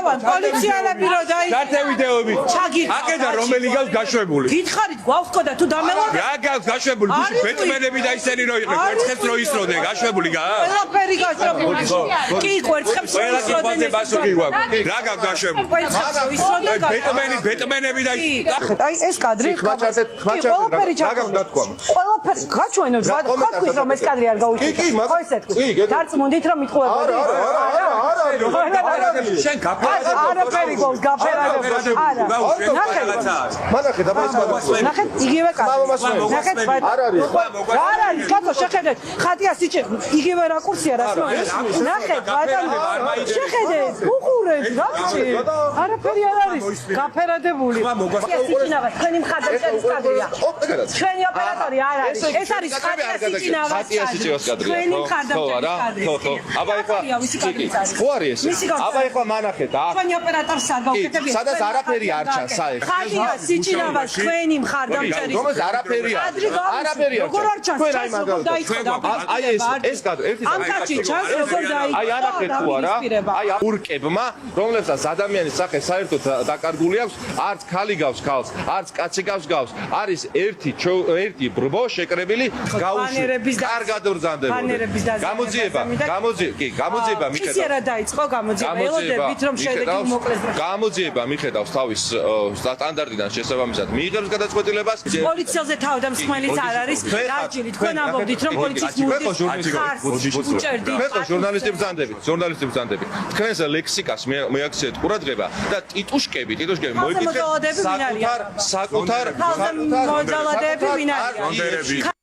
მოგწევან პოლიციელები რო დაი გართე ვიდეოები აკედა რომელი გავს გაშვებული გითხარით გვაქვს და თუ დამელოდი რა გავს გაშვებული გუშინ ბეტმენები და ისინი რო იყვნენ კვერცხებს რო ისროდნენ გაშვებული გავს ყველაფერი გაშვებული კი კვერცხებს ყველა კიბაზე ბასური გვაქვს რა გავს გაშვებული კვერცხებს რო ისროდნენ ბეტმენები და აი ეს კადრი ყველაფერი გაგდათქვა ყველაფერი გაჩვენოთ თქვით რომ ეს კადრი არ გაუჩნდა ხო ესე თქვით დარწმუნდით რომ იტყუებოდი შენ გაფერადებო არაფერი გავს გაფერადებო მანახე დაბასმა ნახეთ იგივე კადრი ნახეთ არ არის არ არის კაცო შეხედეთ ხატია სიჩე იგივე რაკურსია რა ნახეთ ბატონო შეხედეთ უყურეთ რა გჭი არაფერი არ არის გაფერადებული სიჩინაღა თქვენი მხარდამჭერის კადრია ჩვენი ოპერატორი არ არის ეს არის ხატია სიჩინაღა თქვენი მხარდამჭერის კადრი ხო აბა ეხლა ხო არის ეს აბა ეხლა მანახეთ თქვენი ოპერატორს აგავკეთებია სადაც არაფერი არ ჩანს საერთოდ ხატია სიჩინაღა თქვენი მხარდამჭერის რომელ არაფერია არაფერია როგორ არ ჩანს როგორ დაიწყო აი ეს კადრი ერთი ამ კაცი ჩანს როგორ დაიწყო აი ანახეთ თუ არა აი ურკებმა რომლებსაც ადამიანის სახე საერთოდ დაკარგული აქვს არც ქალი გავს ქალს არც კაცი გავს გავს არის ერთი ბრბო შეკრებილი გაუშვი კარგად ურზანდებოდა გამოძიება მიხედავს ის რა დაიწყო გამოძიება ელოდებით რომ შედეგი მოკლეს გამოძიება მიხედავს თავის სტანდარტიდან შესაბამისად მიიღებს გადაწყვეტილებას პოლიციაზე თავდამსხმელიც არ არის დარჯილი თქვენ ამბობდით რომ პოლიციის მუდმივ ჟურნალისტები ბრძანდებით თქვენს ლექსიკას მეაქცეთ ყურადღება და ტიტუშკები მოიკითხეთ საკუთარ მოძალადეები ვინ არიან